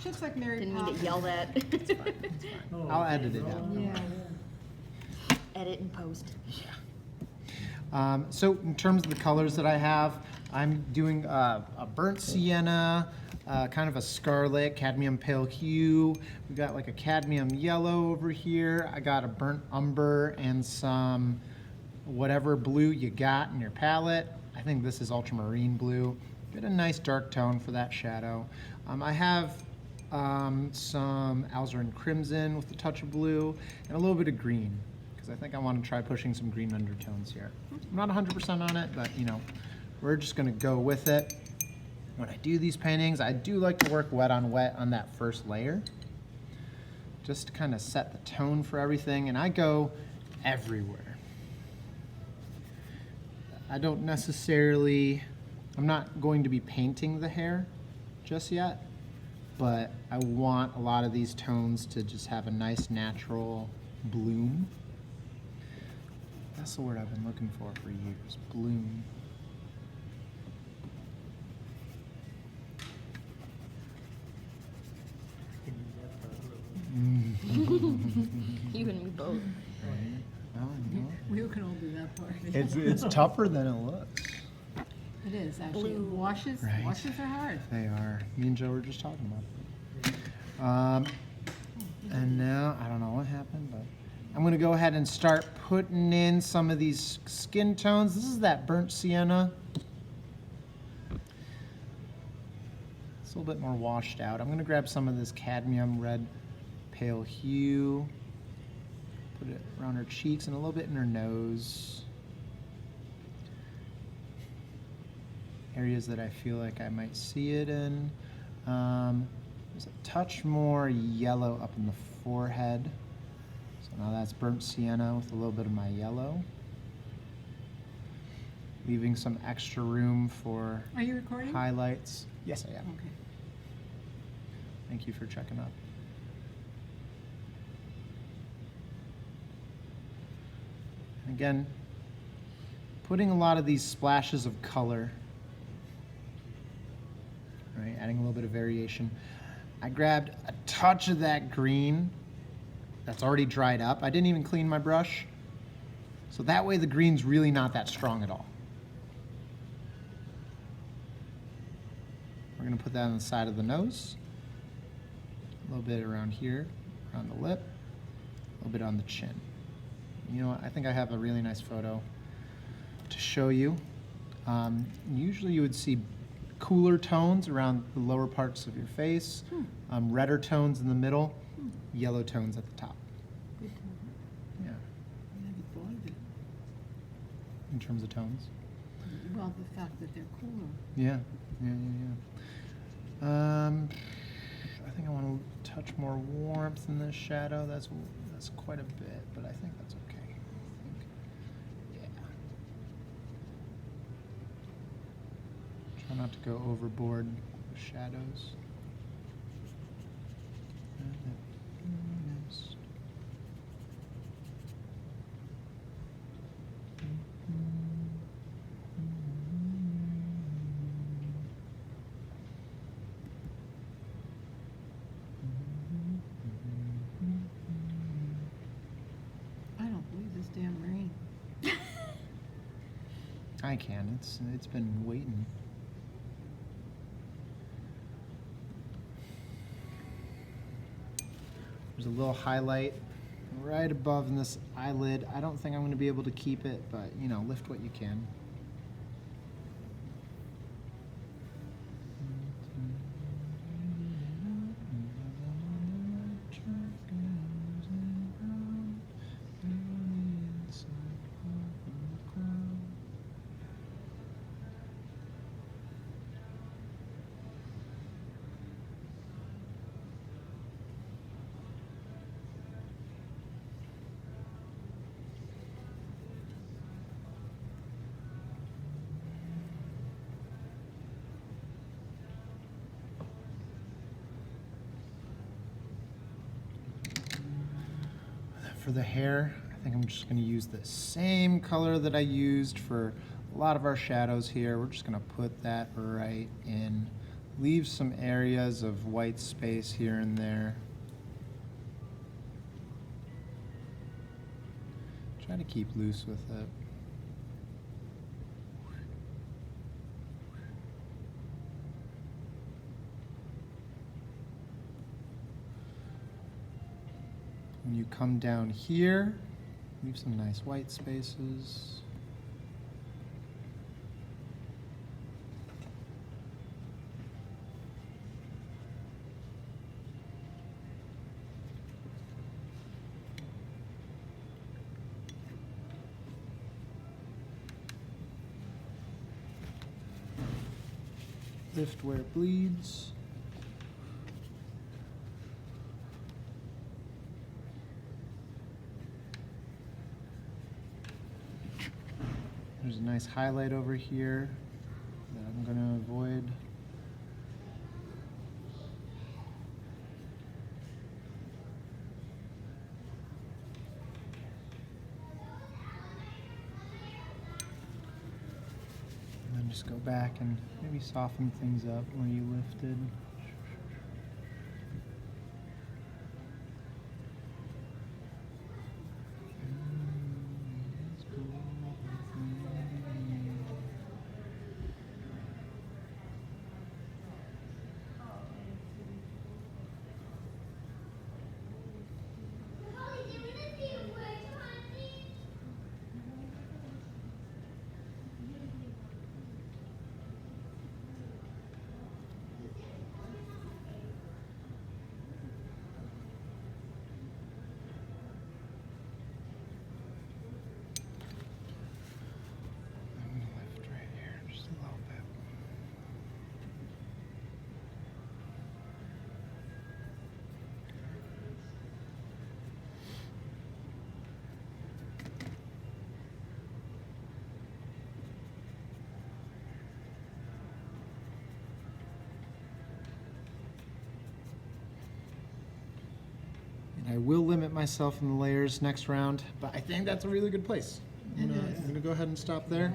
She looks like Mary Didn't mean Poppins. to yell that. It's fine. It's fine. I'll edit it out. Yeah. Edit and post. So in terms of the colors that I have, I'm doing a burnt sienna, kind of a scarlet, cadmium pale hue. We've got like a cadmium yellow over here. I got a burnt umber and some whatever blue you got in your palette. I think this is ultramarine blue. Get a nice dark tone for that shadow. I have some alizarin crimson with a touch of blue and a little bit of green, because I think I want to try pushing some green undertones here. I'm not 100% on it, but you know, we're just going to go with it. When I do these paintings, I do like to work wet on that first layer, just to kind of set the tone for everything, and I go everywhere. I don't necessarily, I'm not going to be painting the hair just yet, but I want a lot of these tones to just have a nice natural bloom. That's the word I've been looking for years, bloom. You and me both. Right? Oh, no. We can all do that part. It's tougher than it looks. It is, actually. Blue. Washes Right. are hard. They are. Me and Joe were just talking about it. And now, I don't know what happened, but I'm going to go ahead and start putting in some of these skin tones. This is that burnt sienna. It's a little bit more washed out. I'm going to grab some of this cadmium red pale hue. Put it around her cheeks and a little bit in her nose. Areas that I feel like I might see it in. There's a touch more yellow up in the forehead. So now that's burnt sienna with a little bit of my yellow. Leaving some extra room for Are you recording? highlights. Yes, I am. Okay. Thank you for checking up. Again, putting a lot of these splashes of color, right, adding a little bit of variation. I grabbed a touch of that green that's already dried up. I didn't even clean my brush. So that way the green's really not that strong at all. We're gonna put that on the side of the nose. A little bit around here, around the lip, a little bit on the chin. You know what, I think I have a really nice photo to show you. Usually you would see cooler tones around the lower parts of your face, redder tones in the middle, yellow tones at the top. Good to know. Yeah, I never thought of it. in terms of tones. Well, the fact that they're cooler. Yeah, yeah, yeah, yeah. I think I want to touch more warmth in this shadow. That's quite a bit, but I think that's okay. Yeah. Try not to go overboard with shadows. I don't believe this damn rain. I can. It's been waiting. There's a little highlight right above in this eyelid. I don't think I'm going to be able to keep it, but you know, lift what you can. For the hair, I think I'm just going to use the same color that I used for a lot of our shadows here. We're just going to put that right in leave some areas of white space here and there. Try to keep loose with it. When you come down here, leave some nice white spaces. Lift where it bleeds. There's a nice highlight over here that I'm going to avoid. And then just go back and maybe soften things up where you lifted. I will limit myself in the layers next round, but I think that's a really good place. I'm gonna go ahead and stop there.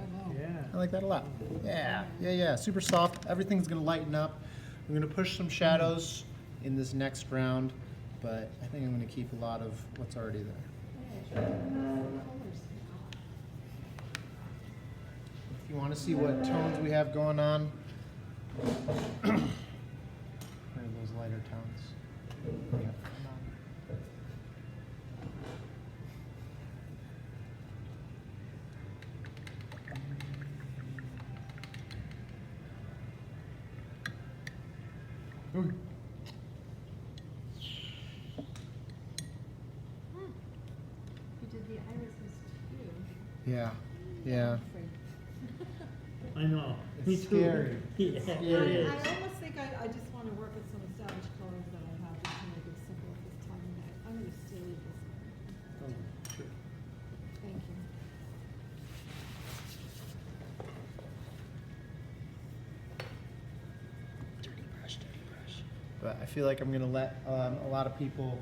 I like that a lot. Yeah. Super soft. Everything's gonna lighten up. I'm gonna push some shadows in this next round, but I think I'm gonna keep a lot of what's already there. If you want to see what tones we have going on, here are those lighter tones. Yeah. Ooh. You did the irises too. Yeah. I know. It's Me too. scary. Yeah, It's it scary. is. I almost think I just want to work with some established colors that I have just to make it simple this time of night. I'm going to still leave this one. Oh, sure. Thank you. But I feel like I'm gonna let a lot of people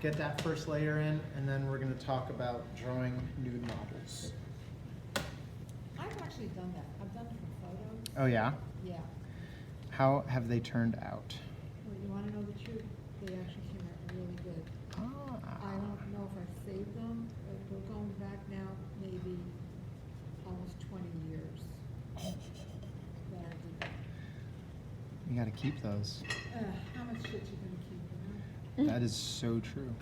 get that first layer in, and then we're gonna talk about drawing nude models. I've actually done that. I've done it for photos. Oh yeah? Yeah. How have they turned out? Well, you want to know the truth? They actually came out really good. I don't know if I saved them, but we're going back now maybe almost 20 years that I did that. You gotta keep those. How much shit you gonna keep, you know? That is so true.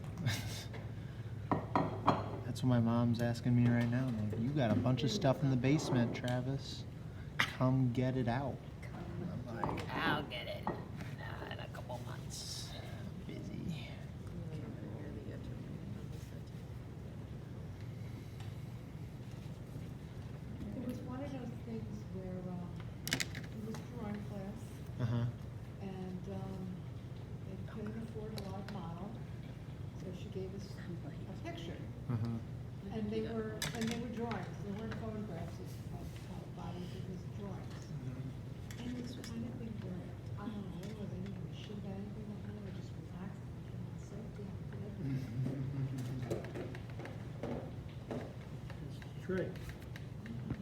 That's what my mom's asking me right now. Like, you got a bunch of stuff in the basement, Travis. Come get it out. I'm like, I'll get it in a couple months. I'm busy. It was one of those things where it was drawing class, Uh-huh. and they couldn't afford a large model, so she gave us a picture. Uh-huh. And they were drawings, they weren't photographs of bodies, it was drawings. And it was kind of thing where, I don't know, there was anything, shit about anything like that, or just relaxed, and it's so damn good. That's right.